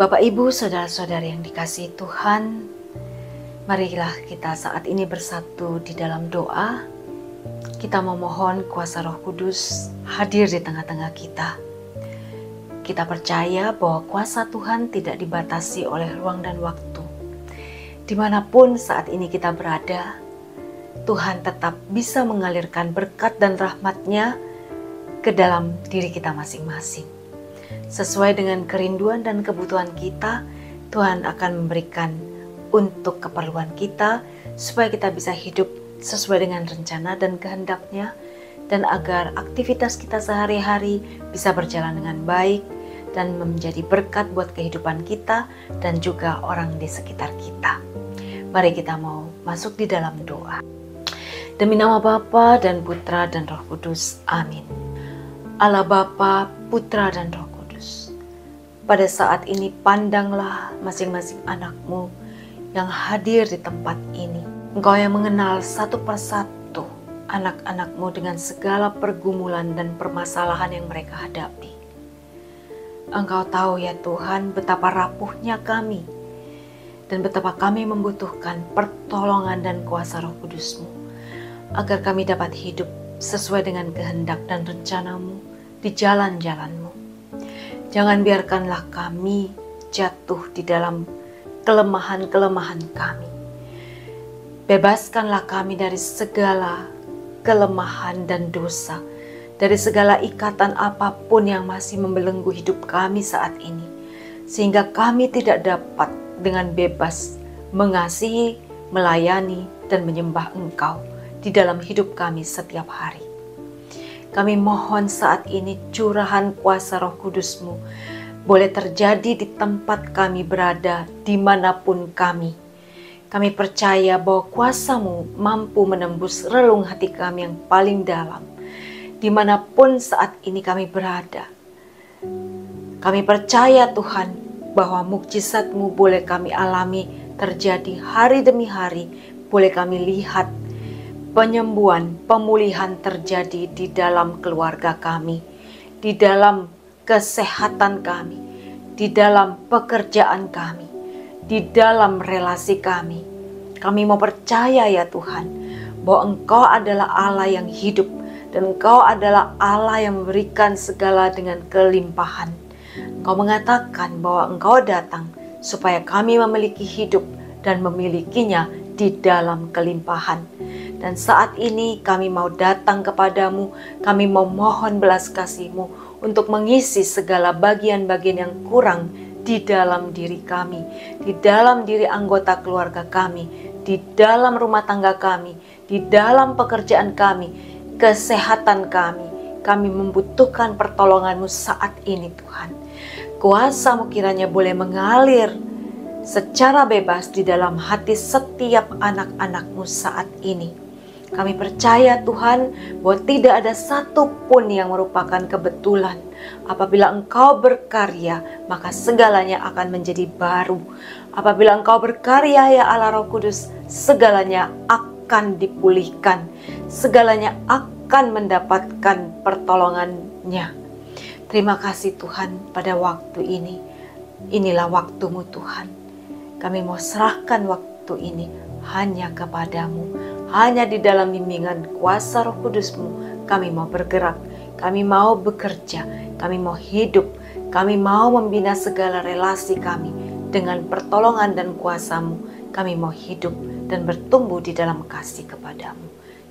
Bapak, Ibu, saudara-saudari yang dikasihi Tuhan, marilah kita saat ini bersatu di dalam doa. Kita memohon kuasa Roh Kudus hadir di tengah-tengah kita. Kita percaya bahwa kuasa Tuhan tidak dibatasi oleh ruang dan waktu. Dimanapun saat ini kita berada, Tuhan tetap bisa mengalirkan berkat dan rahmat-Nya ke dalam diri kita masing-masing. Sesuai dengan kerinduan dan kebutuhan kita, Tuhan akan memberikan untuk keperluan kita, supaya kita bisa hidup sesuai dengan rencana dan kehendak-Nya, dan agar aktivitas kita sehari-hari bisa berjalan dengan baik, dan menjadi berkat buat kehidupan kita, dan juga orang di sekitar kita. Mari kita mau masuk di dalam doa. Demi nama Bapa dan Putra dan Roh Kudus, amin. Allah Bapa, Putra dan Roh Kudus, pada saat ini pandanglah masing-masing anak-Mu yang hadir di tempat ini. Engkau yang mengenal satu persatu anak-anak-Mu dengan segala pergumulan dan permasalahan yang mereka hadapi. Engkau tahu ya Tuhan betapa rapuhnya kami dan betapa kami membutuhkan pertolongan dan kuasa Roh Kudus-Mu, agar kami dapat hidup sesuai dengan kehendak dan rencana-Mu di jalan-jalan-Mu. Jangan biarkanlah kami jatuh di dalam kelemahan-kelemahan kami. Bebaskanlah kami dari segala kelemahan dan dosa, dari segala ikatan apapun yang masih membelenggu hidup kami saat ini, sehingga kami tidak dapat dengan bebas mengasihi, melayani, dan menyembah Engkau di dalam hidup kami setiap hari. Kami mohon saat ini curahan kuasa Roh Kudus-Mu boleh terjadi di tempat kami berada, dimanapun kami. Kami percaya bahwa kuasa-Mu mampu menembus relung hati kami yang paling dalam, dimanapun saat ini kami berada. Kami percaya Tuhan bahwa mukjizat-Mu boleh kami alami terjadi hari demi hari, boleh kami lihat penyembuhan, pemulihan terjadi di dalam keluarga kami, di dalam kesehatan kami, di dalam pekerjaan kami, di dalam relasi kami. Kami mau percaya ya Tuhan, bahwa Engkau adalah Allah yang hidup, dan Engkau adalah Allah yang memberikan segala dengan kelimpahan. Engkau mengatakan bahwa Engkau datang supaya kami memiliki hidup dan memilikinya di dalam kelimpahan. Dan saat ini kami mau datang kepadamu, kami mau mohon belas kasih-Mu untuk mengisi segala bagian-bagian yang kurang di dalam diri kami, di dalam diri anggota keluarga kami, di dalam rumah tangga kami, di dalam pekerjaan kami, kesehatan kami. Kami membutuhkan pertolongan-Mu saat ini Tuhan. Kuasa-Mu kiranya boleh mengalir secara bebas di dalam hati setiap anak-anak-Mu saat ini. Kami percaya Tuhan bahwa tidak ada satupun yang merupakan kebetulan. Apabila Engkau berkarya, maka segalanya akan menjadi baru. Apabila Engkau berkarya ya Allah Roh Kudus, segalanya akan dipulihkan. Segalanya akan mendapatkan pertolongannya. Terima kasih Tuhan pada waktu ini. Inilah waktu-Mu Tuhan. Kami mau serahkan waktu ini hanya kepadamu. Hanya di dalam bimbingan kuasa Roh Kudus-Mu kami mau bergerak, kami mau bekerja, kami mau hidup, kami mau membina segala relasi kami dengan pertolongan dan kuasa-Mu. Kami mau hidup dan bertumbuh di dalam kasih kepadamu.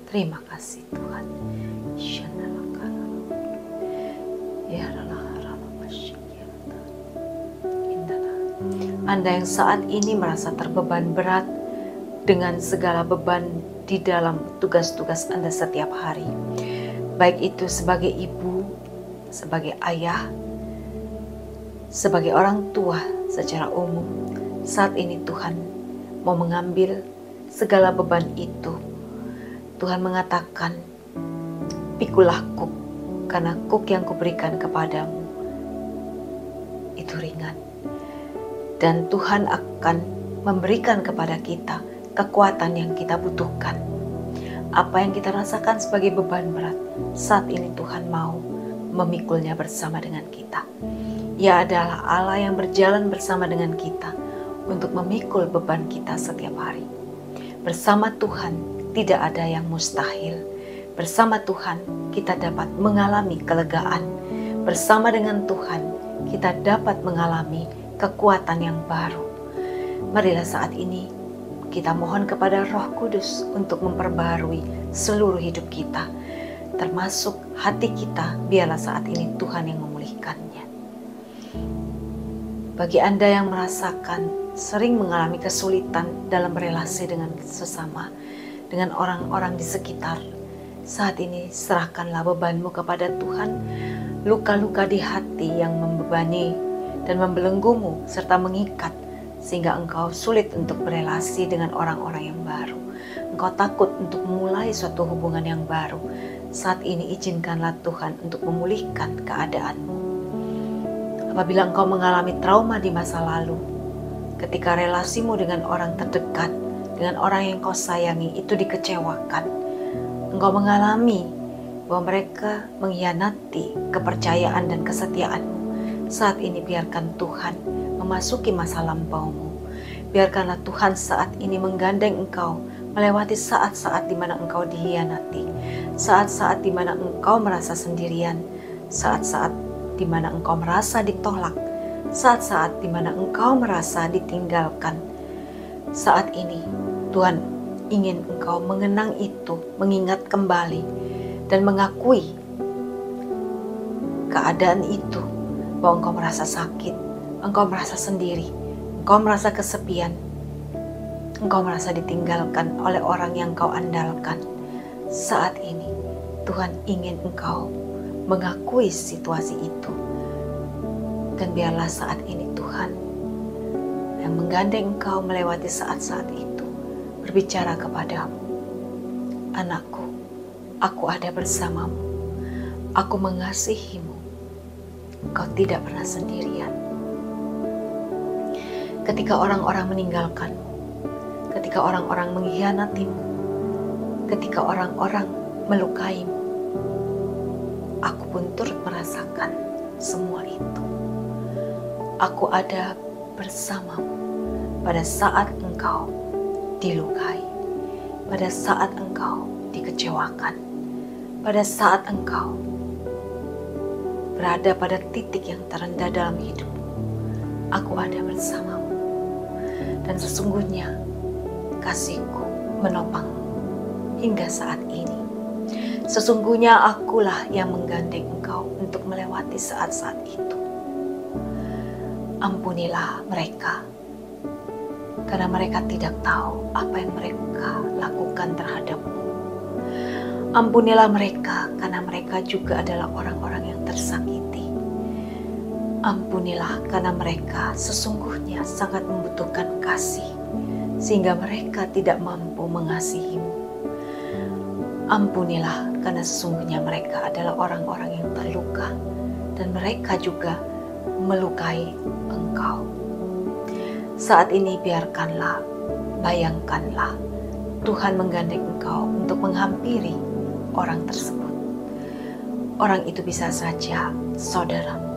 Terima kasih Tuhan. Anda yang saat ini merasa terbeban berat dengan segala beban di dalam tugas-tugas Anda setiap hari, baik itu sebagai ibu, sebagai ayah, sebagai orang tua secara umum, saat ini Tuhan mau mengambil segala beban itu. Tuhan mengatakan, pikulah kuk, karena kuk yang kuberikan kepadamu itu ringan. Dan Tuhan akan memberikan kepada kita kekuatan yang kita butuhkan. Apa yang kita rasakan sebagai beban berat, saat ini Tuhan mau memikulnya bersama dengan kita. Ia adalah Allah yang berjalan bersama dengan kita untuk memikul beban kita setiap hari. Bersama Tuhan tidak ada yang mustahil. Bersama Tuhan kita dapat mengalami kelegaan. Bersama dengan Tuhan kita dapat mengalami kekuatan yang baru. Marilah saat ini kita mohon kepada Roh Kudus untuk memperbarui seluruh hidup kita, termasuk hati kita. Biarlah saat ini Tuhan yang memulihkannya. Bagi Anda yang merasakan sering mengalami kesulitan dalam relasi dengan sesama, dengan orang-orang di sekitar, saat ini serahkanlah bebanmu kepada Tuhan. Luka-luka di hati yang membebani dan membelenggumu serta mengikat, sehingga engkau sulit untuk berelasi dengan orang-orang yang baru. Engkau takut untuk memulai suatu hubungan yang baru. Saat ini izinkanlah Tuhan untuk memulihkan keadaanmu. Apabila engkau mengalami trauma di masa lalu, ketika relasimu dengan orang terdekat, dengan orang yang kau sayangi itu dikecewakan, engkau mengalami bahwa mereka mengkhianati kepercayaan dan kesetiaanmu, saat ini biarkan Tuhan memasuki masa lampaumu. Biarkanlah Tuhan saat ini menggandeng engkau melewati saat-saat di mana engkau dikhianati, saat-saat di mana engkau merasa sendirian, saat-saat di mana engkau merasa ditolak, saat-saat di mana engkau merasa ditinggalkan. Saat ini Tuhan ingin engkau mengenang itu, mengingat kembali dan mengakui keadaan itu, bahwa engkau merasa sakit, engkau merasa sendiri, engkau merasa kesepian, engkau merasa ditinggalkan oleh orang yang kau andalkan. Saat ini Tuhan ingin engkau mengakui situasi itu, dan biarlah saat ini Tuhan yang menggandeng engkau melewati saat-saat itu berbicara kepadamu. Anakku, aku ada bersamamu, aku mengasihimu, kau tidak pernah sendirian. Ketika orang-orang meninggalkanmu, ketika orang-orang mengkhianatimu, ketika orang-orang melukaimu, aku pun turut merasakan semua itu. Aku ada bersamamu pada saat engkau dilukai, pada saat engkau dikecewakan, pada saat engkau berada pada titik yang terendah dalam hidupmu. Aku ada bersamamu, dan sesungguhnya kasih-Ku menopangmu hingga saat ini. Sesungguhnya akulah yang menggandeng engkau untuk melewati saat-saat itu. Ampunilah mereka, karena mereka tidak tahu apa yang mereka lakukan terhadapmu. Ampunilah mereka, karena mereka juga adalah orang-orang yang tersakiti. Ampunilah, karena mereka sesungguhnya sangat membutuhkan kasih, sehingga mereka tidak mampu mengasihimu. Ampunilah, karena sesungguhnya mereka adalah orang-orang yang terluka, dan mereka juga melukai engkau. Saat ini biarkanlah, bayangkanlah, Tuhan menggandeng engkau untuk menghampiri orang tersebut. Orang itu bisa saja saudaramu,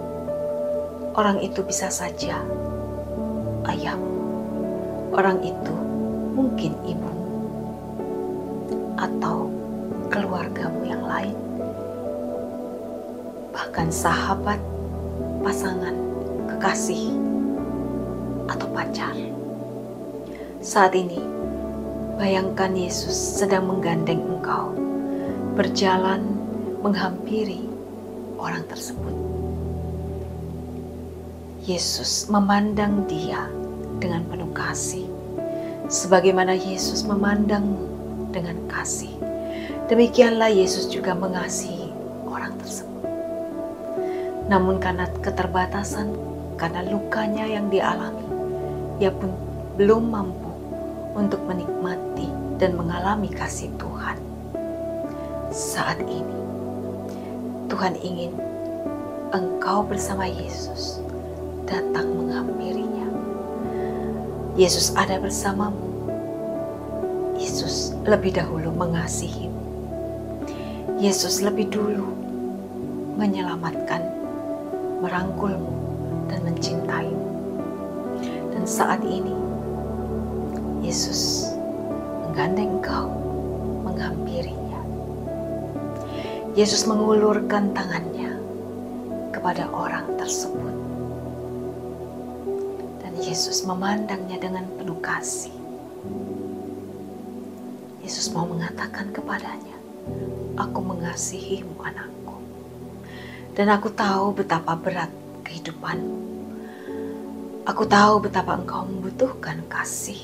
orang itu bisa saja ayahmu, orang itu mungkin ibumu, atau keluargamu yang lain, bahkan sahabat, pasangan, kekasih, atau pacar. Saat ini, bayangkan Yesus sedang menggandeng engkau, berjalan menghampiri orang tersebut. Yesus memandang dia dengan penuh kasih, sebagaimana Yesus memandangmu dengan kasih. Demikianlah Yesus juga mengasihi orang tersebut. Namun karena keterbatasan, karena lukanya yang dialami, ia pun belum mampu untuk menikmati dan mengalami kasih Tuhan. Saat ini, Tuhan ingin engkau bersama Yesus datang menghampirinya. Yesus ada bersamamu. Yesus lebih dahulu mengasihimu. Yesus lebih dulu menyelamatkan, merangkulmu, dan mencintaimu. Dan saat ini Yesus menggandeng engkau, menghampirinya. Yesus mengulurkan tangannya kepada orang tersebut. Dan Yesus memandangnya dengan penuh kasih. Yesus mau mengatakan kepadanya, "Aku mengasihimu, anakku. Dan aku tahu betapa berat kehidupanmu. Aku tahu betapa engkau membutuhkan kasih.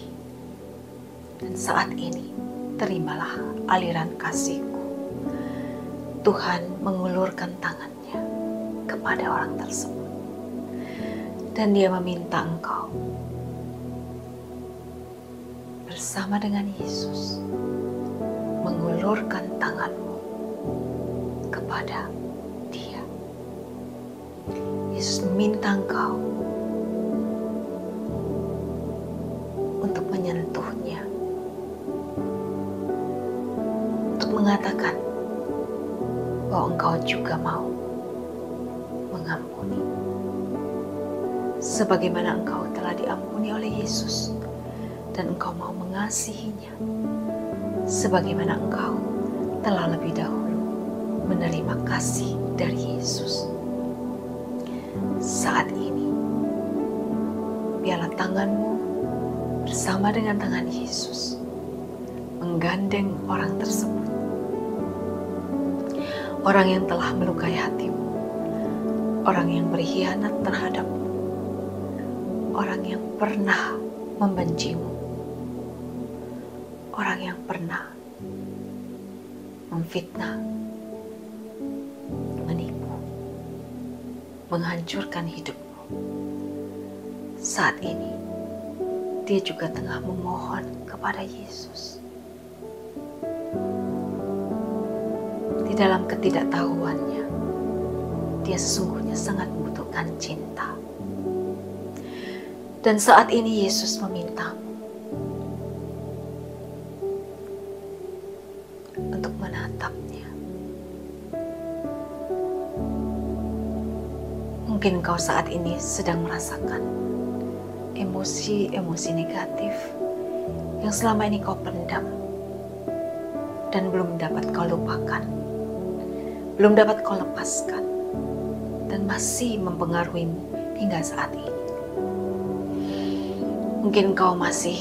Dan saat ini, terimalah aliran kasih-Ku." Tuhan mengulurkan tangannya kepada orang tersebut. Dan Dia meminta engkau bersama dengan Yesus mengulurkan tanganmu kepada Dia. Yesus meminta engkau untuk menyentuhnya, untuk mengatakan bahwa engkau juga mau mengampuni. Sebagaimana engkau telah diampuni oleh Yesus dan engkau mau mengasihinya, sebagaimana engkau telah lebih dahulu menerima kasih dari Yesus. Saat ini, biarlah tanganmu bersama dengan tangan Yesus menggandeng orang tersebut. Orang yang telah melukai hatimu, orang yang berkhianat terhadapmu, orang yang pernah membencimu, orang yang pernah memfitnah, menipu, menghancurkan hidupmu. Saat ini, dia juga tengah memohon kepada Yesus. Di dalam ketidaktahuannya, dia sesungguhnya sangat membutuhkan cinta. Dan saat ini Yesus memintamu untuk menatapnya. Mungkin kau saat ini sedang merasakan emosi-emosi negatif yang selama ini kau pendam dan belum dapat kau lupakan, belum dapat kau lepaskan, dan masih mempengaruhimu hingga saat ini. Mungkin kau masih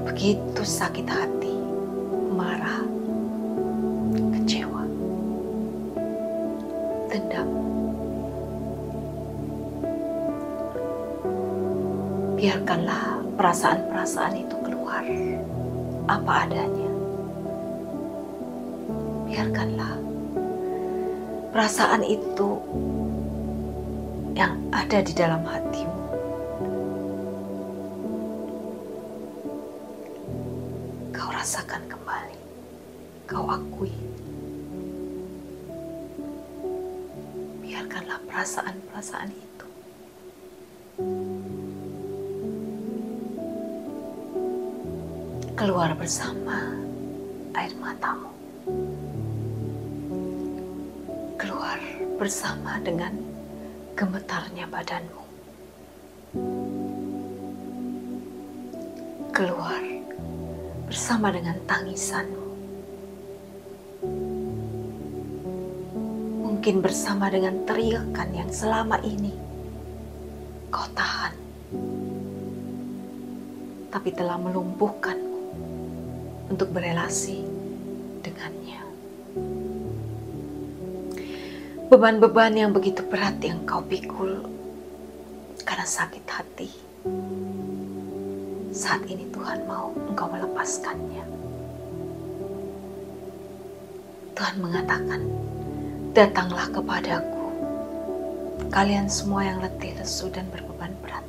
begitu sakit hati, marah, kecewa, dendam. Biarkanlah perasaan-perasaan itu keluar apa adanya. Biarkanlah perasaan itu yang ada di dalam hatimu kau rasakan kembali, kau akui. Biarkanlah perasaan-perasaan itu keluar bersama air matamu, keluar bersama dengan gemetarnya badanmu, keluar bersama dengan tangisanmu, mungkin bersama dengan teriakan yang selama ini kau tahan, tapi telah melumpuhkanmu untuk berelasi dengannya. Beban-beban yang begitu berat yang kau pikul karena sakit hati, saat ini Tuhan mau engkau melepaskannya. Tuhan mengatakan, "Datanglah kepadaku, kalian semua yang letih, lesu, dan berbeban berat.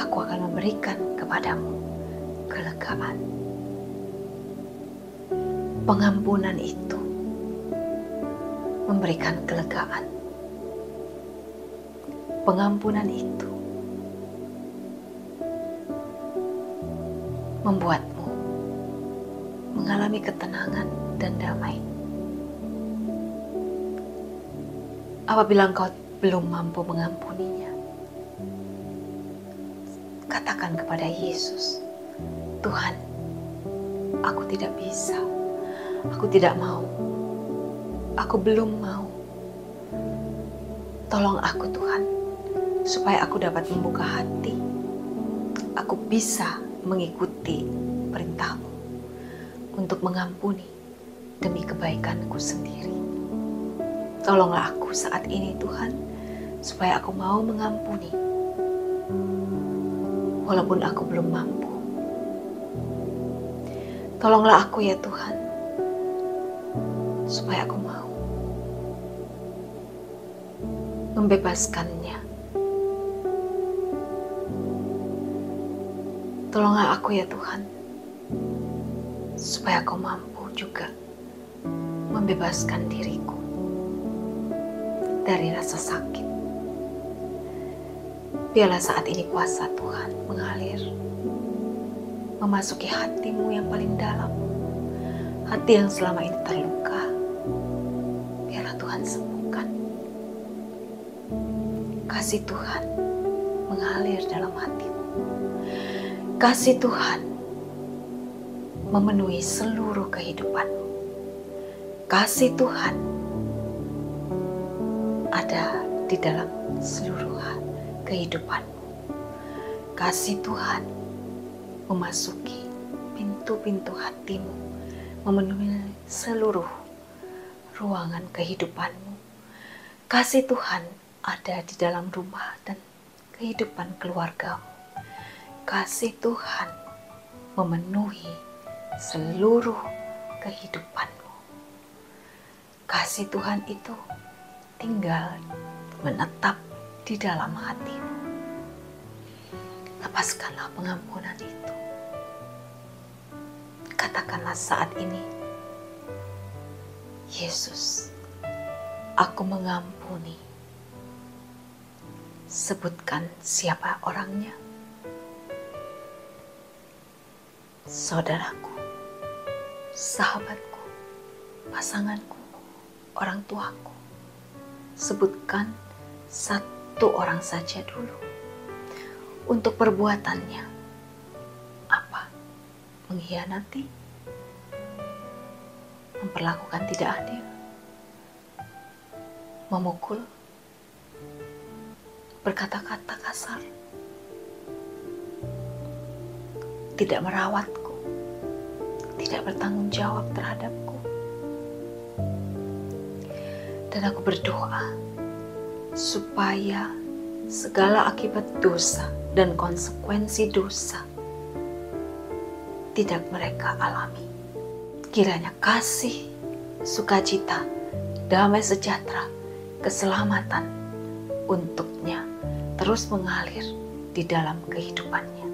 Aku akan memberikan kepadamu kelegaan." Pengampunan itu memberikan kelegaan. Pengampunan itu membuatmu mengalami ketenangan dan damai. Apabila engkau belum mampu mengampuninya, katakan kepada Yesus, Tuhan, aku tidak bisa, aku tidak mau, aku belum mau. Tolong aku Tuhan, supaya aku dapat membuka hati, aku bisa mengikuti perintah-Mu untuk mengampuni demi kebaikanku sendiri. Tolonglah aku saat ini Tuhan, supaya aku mau mengampuni, walaupun aku belum mampu. Tolonglah aku ya Tuhan, supaya aku mau membebaskannya. Tolonglah aku ya Tuhan, supaya Kau mampu juga membebaskan diriku dari rasa sakit. Biarlah saat ini kuasa Tuhan mengalir, memasuki hatimu yang paling dalam, hati yang selama ini terluka. Biarlah Tuhan sembuhkan. Kasih Tuhan mengalir dalam hatimu. Kasih Tuhan memenuhi seluruh kehidupanmu. Kasih Tuhan ada di dalam seluruh kehidupanmu. Kasih Tuhan memasuki pintu-pintu hatimu, memenuhi seluruh ruangan kehidupanmu. Kasih Tuhan ada di dalam rumah dan kehidupan keluargamu. Kasih Tuhan memenuhi seluruh kehidupanmu. Kasih Tuhan itu tinggal menetap di dalam hatimu. Lepaskanlah pengampunan itu. Katakanlah saat ini, Yesus, aku mengampuni. Sebutkan siapa orangnya. Saudaraku, sahabatku, pasanganku, orang tuaku. Sebutkan satu orang saja dulu. Untuk perbuatannya, apa? Mengkhianati, memperlakukan tidak adil, memukul, berkata-kata kasar, tidak merawatku, tidak bertanggung jawab terhadapku. Dan aku berdoa supaya segala akibat dosa dan konsekuensi dosa tidak mereka alami. Kiranya kasih, sukacita, damai sejahtera, keselamatan untuknya terus mengalir di dalam kehidupannya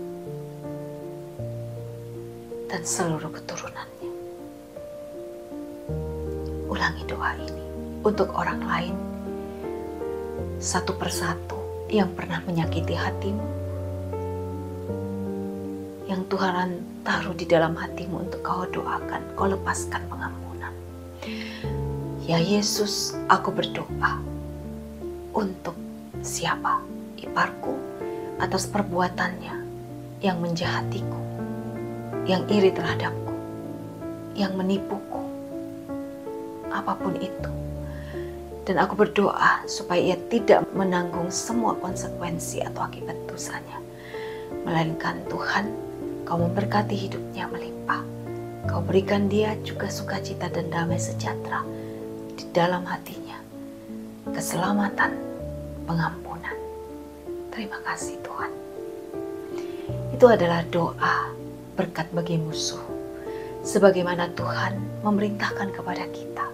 dan seluruh keturunannya. Ulangi doa ini untuk orang lain, satu persatu yang pernah menyakiti hatimu, yang Tuhan taruh di dalam hatimu untuk kau doakan, kau lepaskan pengampunan. Ya Yesus, aku berdoa untuk siapa iparku atas perbuatannya yang menjahatiku, yang iri terhadapku, yang menipuku, apapun itu. Dan aku berdoa supaya ia tidak menanggung semua konsekuensi atau akibat dosanya. Melainkan Tuhan, Kau memberkati hidupnya melimpah. Kau berikan dia juga sukacita dan damai sejahtera di dalam hatinya. Keselamatan, pengampunan. Terima kasih Tuhan. Itu adalah doa berkat bagi musuh. Sebagaimana Tuhan memerintahkan kepada kita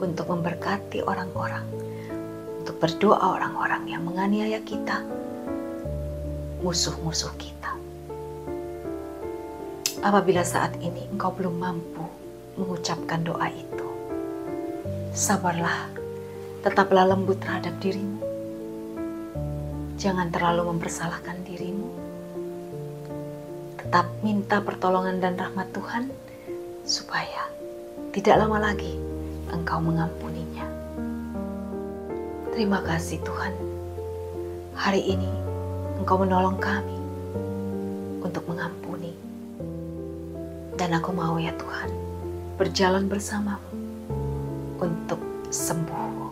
untuk memberkati orang-orang, untuk berdoa orang-orang yang menganiaya kita, musuh-musuh kita. Apabila saat ini engkau belum mampu mengucapkan doa itu, sabarlah, tetaplah lembut terhadap dirimu. Jangan terlalu mempersalahkan dirimu. Tetap minta pertolongan dan rahmat Tuhan, supaya tidak lama lagi engkau mengampuninya. Terima kasih Tuhan. Hari ini Engkau menolong kami untuk mengampuni. Dan aku mau ya Tuhan, berjalan bersamamu untuk sembuh,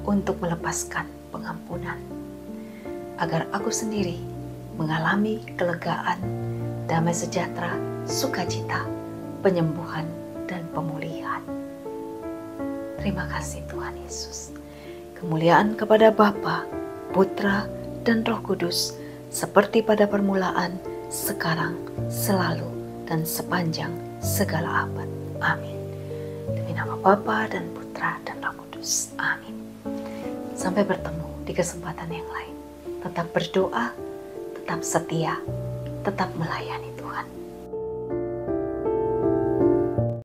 untuk melepaskan pengampunan. Agar aku sendiri mengalami kelegaan, damai sejahtera, sukacita, penyembuhan, dan pemulihan. Terima kasih Tuhan Yesus. Kemuliaan kepada Bapa, Putra, dan Roh Kudus, seperti pada permulaan, sekarang, selalu, dan sepanjang segala abad. Amin. Demi nama Bapa dan Putra dan Roh Kudus. Amin. Sampai bertemu di kesempatan yang lain. Tetap berdoa, tetap setia, tetap melayani.